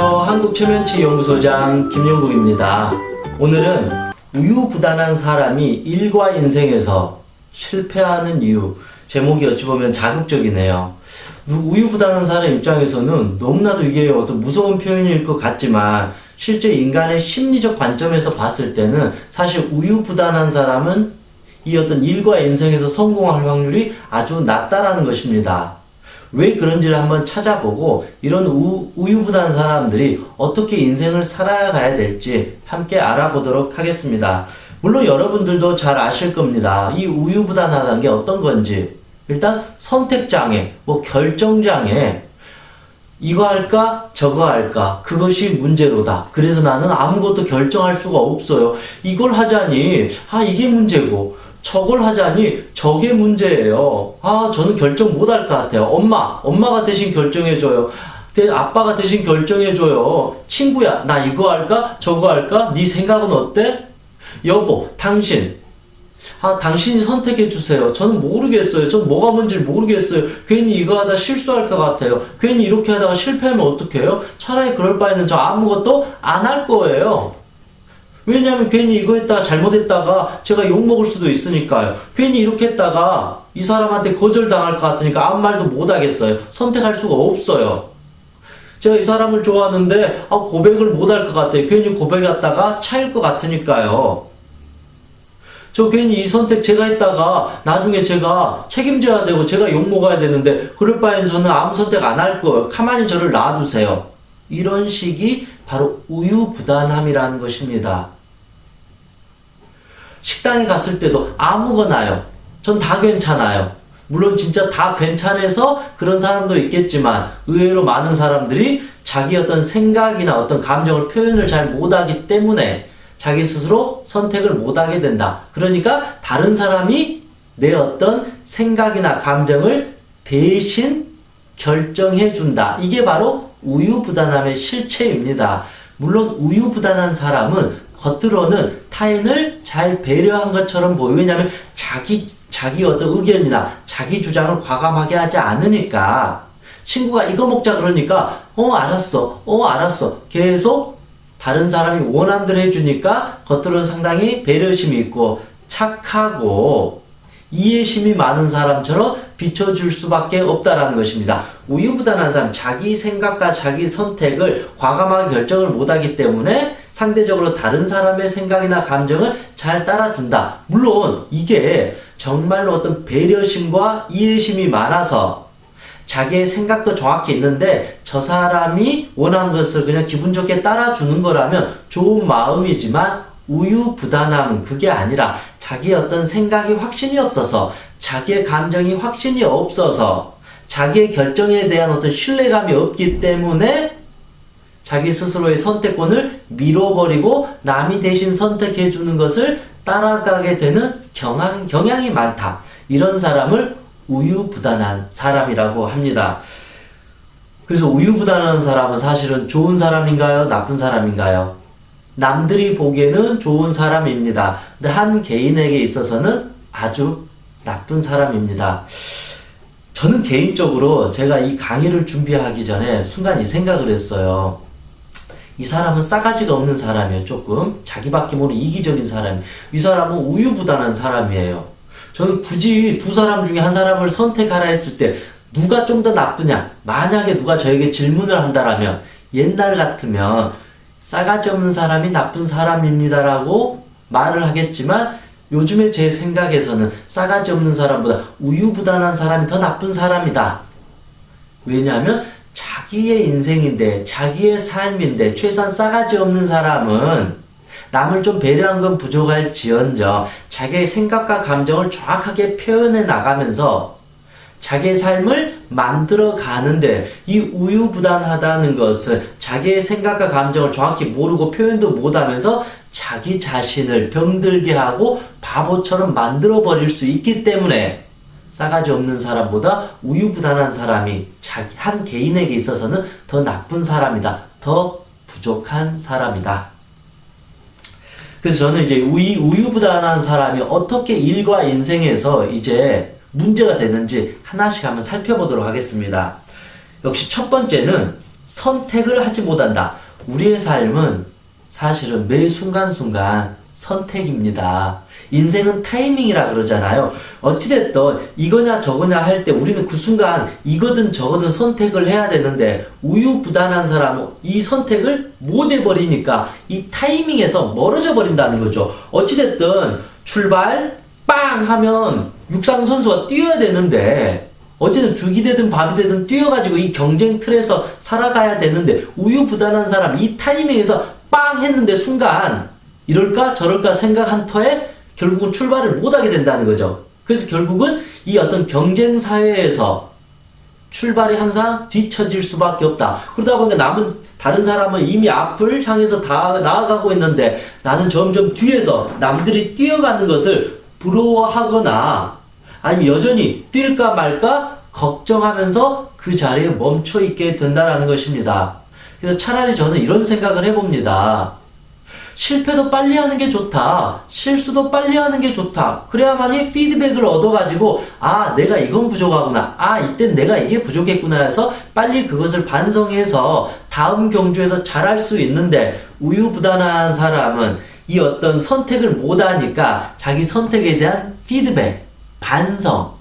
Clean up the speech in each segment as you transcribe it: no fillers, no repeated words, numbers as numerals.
안녕하세요. 한국최면치연구소장 김영국입니다. 오늘은 우유부단한 사람이 일과 인생에서 실패하는 이유, 제목이 어찌 보면 자극적이네요. 우유부단한 사람 입장에서는 너무나도 이게 어떤 무서운 표현일 것 같지만 실제 인간의 심리적 관점에서 봤을 때는 사실 우유부단한 사람은 이 어떤 일과 인생에서 성공할 확률이 아주 낮다라는 것입니다. 왜 그런지를 한번 찾아보고 이런 우유부단한 사람들이 어떻게 인생을 살아가야 될지 함께 알아보도록 하겠습니다. 물론 여러분들도 잘 아실 겁니다. 이 우유부단하다는 게 어떤 건지. 일단 선택장애, 결정장애, 이거 할까 저거 할까 그것이 문제로다. 그래서 나는 아무것도 결정할 수가 없어요. 이걸 하자니 이게 문제고 저걸 하자니 저게 문제예요. 저는 결정 못할 것 같아요. 엄마가 대신 결정해줘요. 아빠가 대신 결정해줘요. 친구야, 나 이거 할까? 저거 할까? 네 생각은 어때? 여보, 당신. 당신이 선택해주세요. 저는 모르겠어요. 저는 뭐가 뭔지 모르겠어요. 괜히 이거 하다 실수할 것 같아요. 괜히 이렇게 하다가 실패하면 어떡해요? 차라리 그럴 바에는 저 아무것도 안 할 거예요. 왜냐하면 괜히 이거 했다가 잘못했다가 제가 욕먹을 수도 있으니까요. 괜히 이렇게 했다가 이 사람한테 거절당할 것 같으니까 아무 말도 못하겠어요. 선택할 수가 없어요. 제가 이 사람을 좋아하는데 고백을 못할 것 같아요. 괜히 고백했다가 차일 것 같으니까요. 저 괜히 이 선택 제가 했다가 나중에 제가 책임져야 되고 제가 욕먹어야 되는데 그럴 바엔 저는 아무 선택 안 할 거예요. 가만히 저를 놔두세요. 이런 식이 바로 우유부단함이라는 것입니다. 식당에 갔을 때도 아무거나요. 전 다 괜찮아요. 물론 진짜 다 괜찮아서 그런 사람도 있겠지만 의외로 많은 사람들이 자기 어떤 생각이나 어떤 감정을 표현을 잘 못하기 때문에 자기 스스로 선택을 못하게 된다. 그러니까 다른 사람이 내 어떤 생각이나 감정을 대신 결정해준다. 이게 바로 우유부단함의 실체입니다. 물론 우유부단한 사람은 겉으로는 타인을 잘 배려한 것처럼 보여요. 왜냐하면 자기 어떤 의견이나 자기 주장을 과감하게 하지 않으니까 친구가 이거 먹자 그러니까 알았어 계속 다른 사람이 원한 대로 해주니까 겉으로는 상당히 배려심이 있고 착하고 이해심이 많은 사람처럼 비춰줄 수밖에 없다라는 것입니다. 우유부단한 사람, 자기 생각과 자기 선택을 과감하게 결정을 못하기 때문에 상대적으로 다른 사람의 생각이나 감정을 잘 따라준다. 물론 이게 정말로 어떤 배려심과 이해심이 많아서 자기의 생각도 정확히 있는데 저 사람이 원하는 것을 그냥 기분 좋게 따라주는 거라면 좋은 마음이지만 우유부단함은 그게 아니라 자기의 어떤 생각이 확신이 없어서 자기의 감정이 확신이 없어서 자기의 결정에 대한 어떤 신뢰감이 없기 때문에 자기 스스로의 선택권을 밀어버리고 남이 대신 선택해주는 것을 따라가게 되는 경향이 많다. 이런 사람을 우유부단한 사람이라고 합니다. 그래서 우유부단한 사람은 사실은 좋은 사람인가요? 나쁜 사람인가요? 남들이 보기에는 좋은 사람입니다. 근데 한 개인에게 있어서는 아주 나쁜 사람입니다. 저는 개인적으로 제가 이 강의를 준비하기 전에 순간 이 생각을 했어요. 이 사람은 싸가지가 없는 사람이에요. 조금 자기밖에 모르는 이기적인 사람. 이 사람은 우유부단한 사람이에요. 저는 굳이 두 사람 중에 한 사람을 선택하라 했을 때 누가 좀 더 나쁘냐, 만약에 누가 저에게 질문을 한다라면 옛날 같으면 싸가지 없는 사람이 나쁜 사람입니다라고 말을 하겠지만 요즘에 제 생각에서는 싸가지 없는 사람보다 우유부단한 사람이 더 나쁜 사람이다. 왜냐하면 자기의 인생인데 자기의 삶인데 최소한 싸가지 없는 사람은 남을 좀 배려한 건 부족할지언정 자기의 생각과 감정을 정확하게 표현해 나가면서 자기의 삶을 만들어 가는데 이 우유부단하다는 것은 자기의 생각과 감정을 정확히 모르고 표현도 못하면서 자기 자신을 병들게 하고 바보처럼 만들어 버릴 수 있기 때문에 싸가지 없는 사람보다 우유부단한 사람이 한 개인에게 있어서는 더 나쁜 사람이다. 더 부족한 사람이다. 그래서 저는 이제 우유부단한 사람이 어떻게 일과 인생에서 이제 문제가 되는지 하나씩 한번 살펴보도록 하겠습니다. 역시 첫 번째는 선택을 하지 못한다. 우리의 삶은 사실은 매 순간순간 선택입니다. 인생은 타이밍이라 그러잖아요. 어찌됐든 이거냐 저거냐 할 때 우리는 그 순간 이거든 저거든 선택을 해야 되는데 우유부단한 사람은 이 선택을 못 해버리니까 이 타이밍에서 멀어져 버린다는 거죠. 어찌됐든 출발 빵 하면 육상 선수가 뛰어야 되는데 어쨌든 죽이 되든 밥이 되든 뛰어가지고 이 경쟁 틀에서 살아가야 되는데 우유부단한 사람 이 타이밍에서 빵 했는데 순간 이럴까 저럴까 생각한 터에 결국은 출발을 못하게 된다는 거죠. 그래서 결국은 이 어떤 경쟁 사회에서 출발이 항상 뒤처질 수밖에 없다. 그러다 보니까 다른 사람은 이미 앞을 향해서 다 나아가고 있는데 나는 점점 뒤에서 남들이 뛰어가는 것을 부러워하거나 아니면 여전히 뛸까 말까 걱정하면서 그 자리에 멈춰 있게 된다는 것입니다. 그래서 차라리 저는 이런 생각을 해봅니다. 실패도 빨리 하는 게 좋다. 실수도 빨리 하는 게 좋다. 그래야만이 피드백을 얻어가지고 내가 이건 부족하구나. 이땐 내가 이게 부족했구나 해서 빨리 그것을 반성해서 다음 경주에서 잘할 수 있는데 우유부단한 사람은 이 어떤 선택을 못하니까 자기 선택에 대한 피드백, 반성,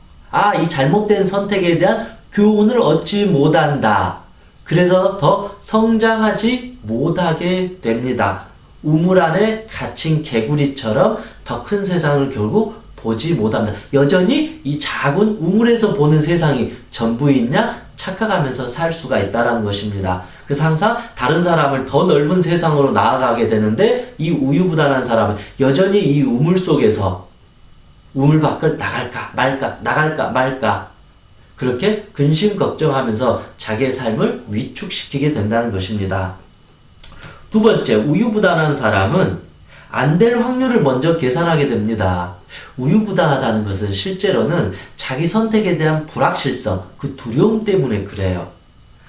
이 잘못된 선택에 대한 교훈을 얻지 못한다. 그래서 더 성장하지 못하게 됩니다. 우물 안에 갇힌 개구리처럼 더 큰 세상을 결국 보지 못한다. 여전히 이 작은 우물에서 보는 세상이 전부이냐 착각하면서 살 수가 있다는 것입니다. 그래서 항상 다른 사람을 더 넓은 세상으로 나아가게 되는데 이 우유부단한 사람은 여전히 이 우물 속에서 우물 밖을 나갈까 말까 그렇게 근심 걱정하면서 자기의 삶을 위축시키게 된다는 것입니다. 두 번째, 우유부단한 사람은 안 될 확률을 먼저 계산하게 됩니다. 우유부단하다는 것은 실제로는 자기 선택에 대한 불확실성, 그 두려움 때문에 그래요.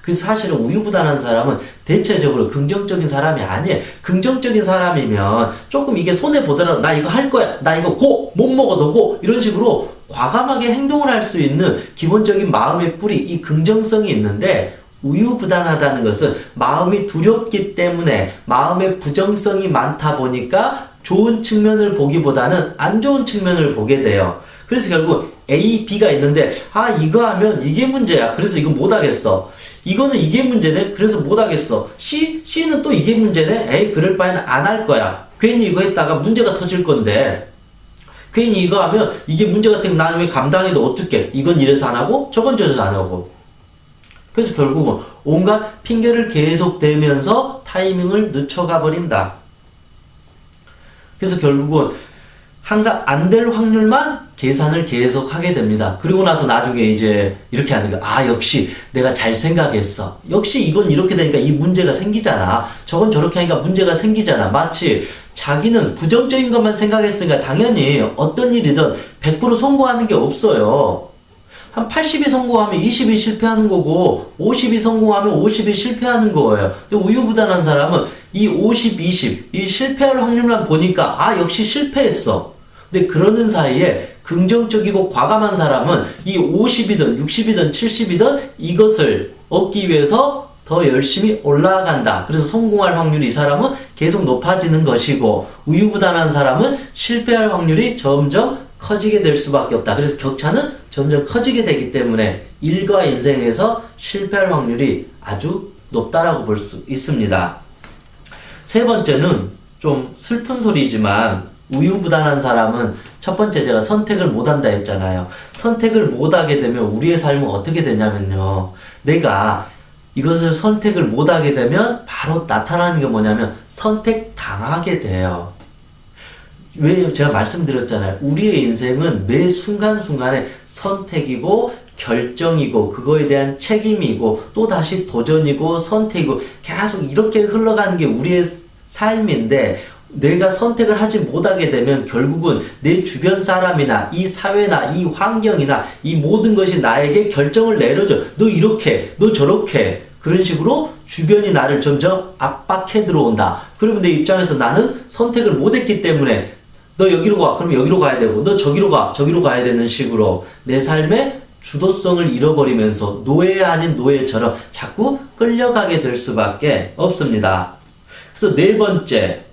그래서 사실은 우유부단한 사람은 대체적으로 긍정적인 사람이 아니에요. 긍정적인 사람이면 조금 이게 손해보더라도 나 이거 할 거야, 나 이거 못 먹어도 고 이런 식으로 과감하게 행동을 할 수 있는 기본적인 마음의 뿌리, 이 긍정성이 있는데 우유부단하다는 것은 마음이 두렵기 때문에 마음의 부정성이 많다 보니까 좋은 측면을 보기보다는 안 좋은 측면을 보게 돼요. 그래서 결국 A, B가 있는데 이거 하면 이게 문제야. 그래서 이거 못하겠어. 이거는 이게 문제네. 그래서 못하겠어. C는 또 이게 문제네. 에이 그럴 바에는 안 할 거야. 괜히 이거 했다가 문제가 터질 건데 괜히 이거 하면 이게 문제가 되면 나는 왜 감당해도 어떡해. 이건 이래서 안 하고 저건 저래서 안 하고. 그래서 결국은 온갖 핑계를 계속 대면서 타이밍을 늦춰가 버린다. 그래서 결국은 항상 안 될 확률만 계산을 계속 하게 됩니다. 그리고 나서 나중에 이제 이렇게 하는 거야. 역시 내가 잘 생각했어. 역시 이건 이렇게 되니까 이 문제가 생기잖아. 저건 저렇게 하니까 문제가 생기잖아. 마치 자기는 부정적인 것만 생각했으니까 당연히 어떤 일이든 100% 성공하는 게 없어요. 한 80이 성공하면 20이 실패하는 거고 50이 성공하면 50이 실패하는 거예요. 근데 우유부단한 사람은 이 50, 20, 이 실패할 확률만 보니까 역시 실패했어. 근데 그러는 사이에 긍정적이고 과감한 사람은 이 50이든 60이든 70이든 이것을 얻기 위해서 더 열심히 올라간다. 그래서 성공할 확률이 이 사람은 계속 높아지는 것이고 우유부단한 사람은 실패할 확률이 점점 커지게 될 수밖에 없다. 그래서 격차는 점점 커지게 되기 때문에 일과 인생에서 실패할 확률이 아주 높다라고 볼 수 있습니다. 세 번째는 좀 슬픈 소리지만 우유부단한 사람은 첫 번째 제가 선택을 못한다 했잖아요. 선택을 못하게 되면 우리의 삶은 어떻게 되냐면요. 내가 이것을 선택을 못하게 되면 바로 나타나는 게 뭐냐면 선택당하게 돼요. 왜 제가 말씀드렸잖아요. 우리의 인생은 매 순간순간에 선택이고 결정이고 그거에 대한 책임이고 또다시 도전이고 선택이고 계속 이렇게 흘러가는 게 우리의 삶인데 내가 선택을 하지 못하게 되면 결국은 내 주변 사람이나 이 사회나 이 환경이나 이 모든 것이 나에게 결정을 내려줘. 너 이렇게, 너 저렇게. 그런 식으로 주변이 나를 점점 압박해 들어온다. 그러면 내 입장에서 나는 선택을 못했기 때문에 너 여기로 가. 그럼 여기로 가야 되고 너 저기로 가. 저기로 가야 되는 식으로 내 삶에 주도성을 잃어버리면서 노예 아닌 노예처럼 자꾸 끌려가게 될 수밖에 없습니다. 그래서 네 번째,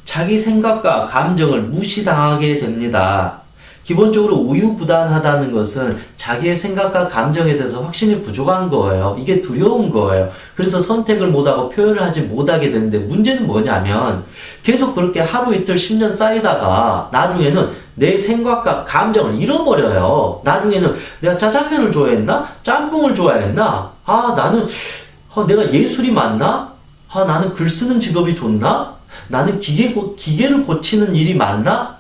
자기 생각과 감정을 무시당하게 됩니다. 기본적으로 우유부단하다는 것은 자기의 생각과 감정에 대해서 확신이 부족한 거예요. 이게 두려운 거예요. 그래서 선택을 못하고 표현을 하지 못하게 되는데, 문제는 뭐냐면 계속 그렇게 하루 이틀 10년 쌓이다가 나중에는 내 생각과 감정을 잃어버려요. 나중에는 내가 짜장면을 좋아했나? 짬뽕을 좋아했나? 나는 내가 예술이 맞나? 나는 글 쓰는 직업이 좋나? 나는 기계를 고치는 일이 맞나?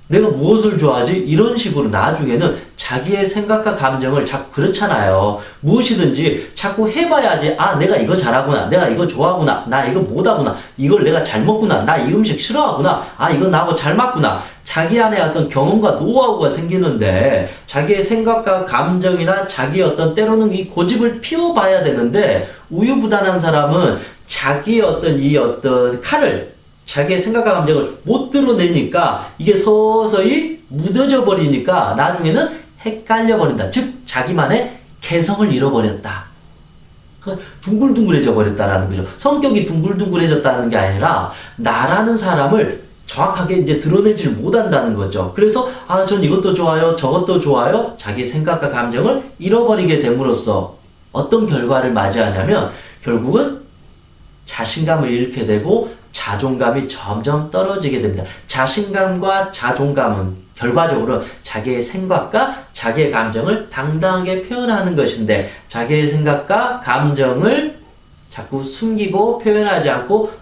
내가 무엇을 좋아하지? 이런 식으로 나중에는 자기의 생각과 감정을 자꾸 그렇잖아요. 무엇이든지 자꾸 해봐야지, 내가 이거 잘하구나. 내가 이거 좋아하구나. 나 이거 못하구나. 이걸 내가 잘 먹구나. 나 이 음식 싫어하구나. 이거 나하고 잘 맞구나. 자기 안에 어떤 경험과 노하우가 생기는데, 자기의 생각과 감정이나 자기의 어떤 때로는 이 고집을 피워봐야 되는데, 우유부단한 사람은 자기의 어떤 칼을, 자기의 생각과 감정을 못 드러내니까 이게 서서히 묻어져 버리니까 나중에는 헷갈려 버린다. 즉, 자기만의 개성을 잃어버렸다. 둥글둥글해져 버렸다라는 거죠. 성격이 둥글둥글해졌다는 게 아니라 나라는 사람을 정확하게 이제 드러내지를 못한다는 거죠. 그래서 전 이것도 좋아요, 저것도 좋아요. 자기 생각과 감정을 잃어버리게 됨으로써 어떤 결과를 맞이하냐면 결국은 자신감을 잃게 되고 자존감이 점점 떨어지게 됩니다. 자신감과 자존감은 결과적으로 자기의 생각과 자기의 감정을 당당하게 표현하는 것인데, 자기의 생각과 감정을 자꾸 숨기고 표현하지 않고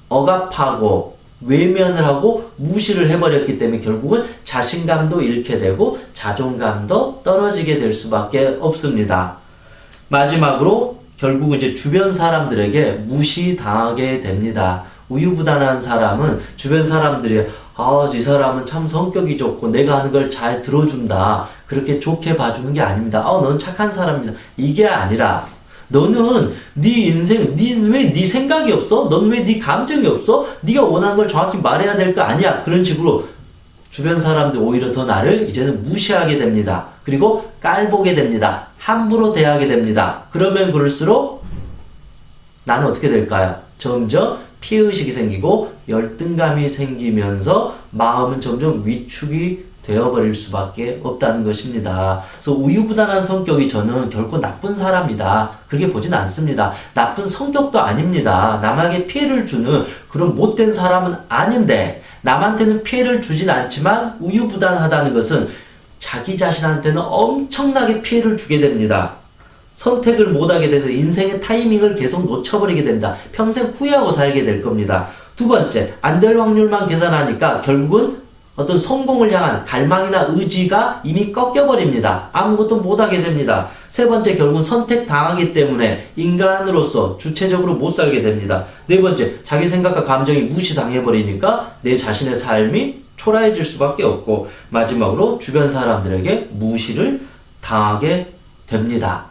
억압하고 외면을 하고 무시를 해버렸기 때문에 결국은 자신감도 잃게 되고 자존감도 떨어지게 될 수밖에 없습니다. 마지막으로 결국은 이제 주변 사람들에게 무시당하게 됩니다. 우유부단한 사람은 주변 사람들이 이 사람은 참 성격이 좋고 내가 하는 걸 잘 들어준다, 그렇게 좋게 봐주는 게 아닙니다. 넌 착한 사람이다, 이게 아니라 너는 네 인생, 왜 네 생각이 없어? 넌 왜 네 감정이 없어? 네가 원하는 걸 정확히 말해야 될 거 아니야? 그런 식으로 주변 사람들 오히려 더 나를 이제는 무시하게 됩니다. 그리고 깔보게 됩니다. 함부로 대하게 됩니다. 그러면 그럴수록 나는 어떻게 될까요? 점점 피해의식이 생기고 열등감이 생기면서 마음은 점점 위축이 되어버릴 수밖에 없다는 것입니다. 그래서 우유부단한 성격이 저는 결코 나쁜 사람이다, 그렇게 보진 않습니다. 나쁜 성격도 아닙니다. 남에게 피해를 주는 그런 못된 사람은 아닌데, 남한테는 피해를 주진 않지만 우유부단하다는 것은 자기 자신한테는 엄청나게 피해를 주게 됩니다. 선택을 못하게 돼서 인생의 타이밍을 계속 놓쳐버리게 됩니다. 평생 후회하고 살게 될 겁니다. 두 번째, 안 될 확률만 계산하니까 결국은 어떤 성공을 향한 갈망이나 의지가 이미 꺾여버립니다. 아무것도 못하게 됩니다. 세 번째, 결국은 선택당하기 때문에 인간으로서 주체적으로 못 살게 됩니다. 네 번째, 자기 생각과 감정이 무시당해버리니까 내 자신의 삶이 초라해질 수밖에 없고, 마지막으로 주변 사람들에게 무시를 당하게 됩니다.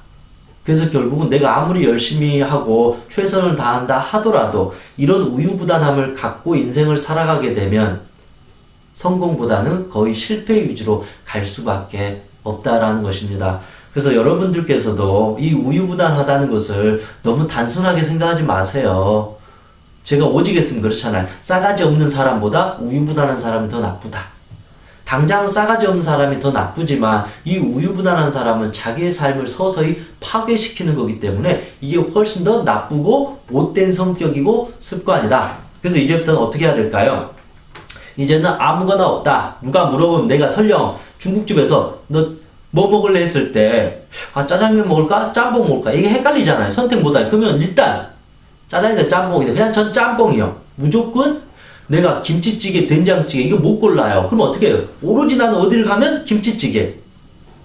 그래서 결국은 내가 아무리 열심히 하고 최선을 다한다 하더라도 이런 우유부단함을 갖고 인생을 살아가게 되면 성공보다는 거의 실패 위주로 갈 수밖에 없다라는 것입니다. 그래서 여러분들께서도 이 우유부단하다는 것을 너무 단순하게 생각하지 마세요. 제가 오직 했으면 그렇잖아요. 싸가지 없는 사람보다 우유부단한 사람이 더 나쁘다. 당장은 싸가지 없는 사람이 더 나쁘지만 이 우유부단한 사람은 자기의 삶을 서서히 파괴시키는 거기 때문에 이게 훨씬 더 나쁘고 못된 성격이고 습관이다. 그래서 이제부터는 어떻게 해야 될까요? 이제는 아무거나 없다. 누가 물어보면 내가 설령 중국집에서 너 뭐 먹을래 했을 때 짜장면 먹을까? 짬뽕 먹을까? 이게 헷갈리잖아요. 선택 못하니. 그러면 일단 짜장이든 짬뽕이든 그냥 전 짬뽕이요. 무조건 내가 김치찌개, 된장찌개 이거 못 골라요. 그럼 어떻게 해요? 오로지 나는 어디를 가면 김치찌개.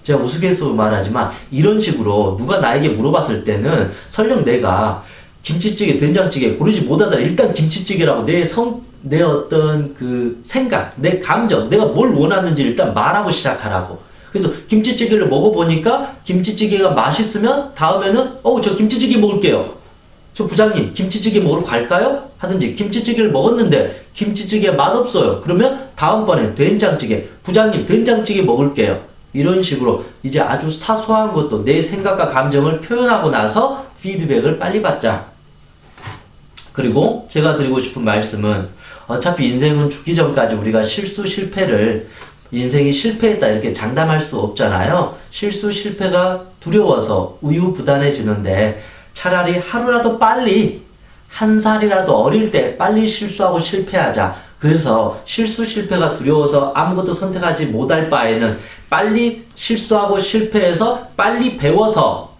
제가 우스갯소리로 말하지만 이런 식으로 누가 나에게 물어봤을 때는 설령 내가 김치찌개, 된장찌개 고르지 못하더라 일단 김치찌개라고 내 어떤 그 생각, 내 감정, 내가 뭘 원하는지 일단 말하고 시작하라고. 그래서 김치찌개를 먹어보니까 김치찌개가 맛있으면 다음에는 저 김치찌개 먹을게요. 저 부장님 김치찌개 먹으러 갈까요? 하든지 김치찌개를 먹었는데 김치찌개 맛없어요. 그러면 다음번에 된장찌개. 부장님 된장찌개 먹을게요. 이런 식으로 이제 아주 사소한 것도 내 생각과 감정을 표현하고 나서 피드백을 빨리 받자. 그리고 제가 드리고 싶은 말씀은 어차피 인생은 죽기 전까지 우리가 실수, 실패를 인생이 실패했다 이렇게 장담할 수 없잖아요. 실수, 실패가 두려워서 우유부단해지는데 차라리 하루라도 빨리 한 살이라도 어릴 때 빨리 실수하고 실패하자. 그래서 실수, 실패가 두려워서 아무것도 선택하지 못할 바에는 빨리 실수하고 실패해서 빨리 배워서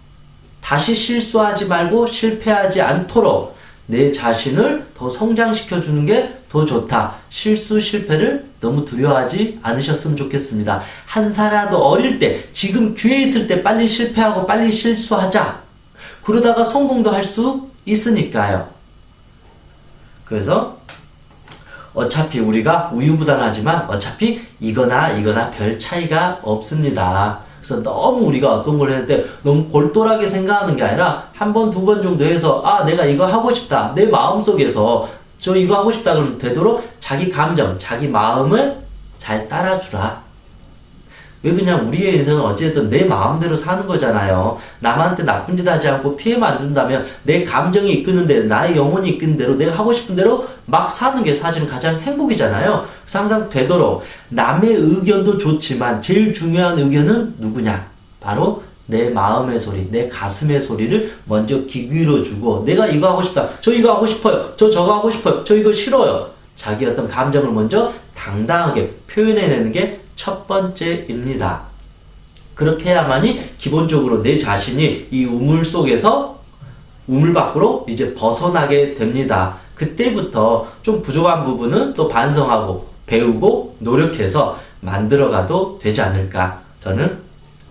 다시 실수하지 말고 실패하지 않도록 내 자신을 더 성장시켜 주는 게 더 좋다. 실수, 실패를 너무 두려워하지 않으셨으면 좋겠습니다. 한 살이라도 어릴 때, 지금 기회 있을 때 빨리 실패하고 빨리 실수하자. 그러다가 성공도 할 수 있으니까요. 그래서 어차피 우리가 우유부단하지만 어차피 이거나 별 차이가 없습니다. 그래서 너무 우리가 어떤 걸 했는데 너무 골똘하게 생각하는 게 아니라 한 번, 두 번 정도 해서 내가 이거 하고 싶다. 내 마음속에서 저 이거 하고 싶다 그러면 되도록 자기 감정, 자기 마음을 잘 따라주라. 왜 그냥 우리의 인생은 어쨌든 내 마음대로 사는 거잖아요. 남한테 나쁜 짓 하지 않고 피해만 안 준다면 내 감정이 이끄는 대로, 나의 영혼이 이끄는 대로, 내가 하고 싶은 대로 막 사는 게 사실은 가장 행복이잖아요. 그래서 항상 되도록 남의 의견도 좋지만 제일 중요한 의견은 누구냐? 바로 내 마음의 소리, 내 가슴의 소리를 먼저 귀 기울여주고 내가 이거 하고 싶다. 저 이거 하고 싶어요. 저 저거 하고 싶어요. 저 이거 싫어요. 자기 어떤 감정을 먼저 당당하게 표현해내는 게 첫 번째입니다. 그렇게 해야만이 기본적으로 내 자신이 이 우물 속에서 우물 밖으로 이제 벗어나게 됩니다. 그때부터 좀 부족한 부분은 또 반성하고 배우고 노력해서 만들어가도 되지 않을까. 저는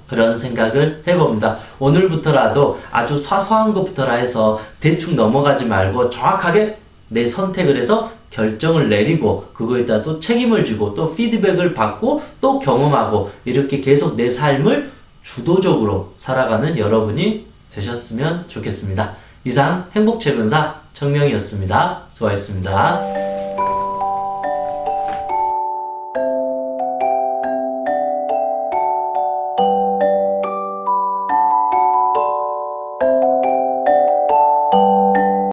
그런 생각을 해봅니다. 오늘부터라도 아주 사소한 것부터라 해서 대충 넘어가지 말고 정확하게 내 선택을 해서 결정을 내리고 그거에다 또 책임을 지고 또 피드백을 받고 또 경험하고 이렇게 계속 내 삶을 주도적으로 살아가는 여러분이 되셨으면 좋겠습니다. 이상 행복체면사 청명이었습니다. 수고하셨습니다.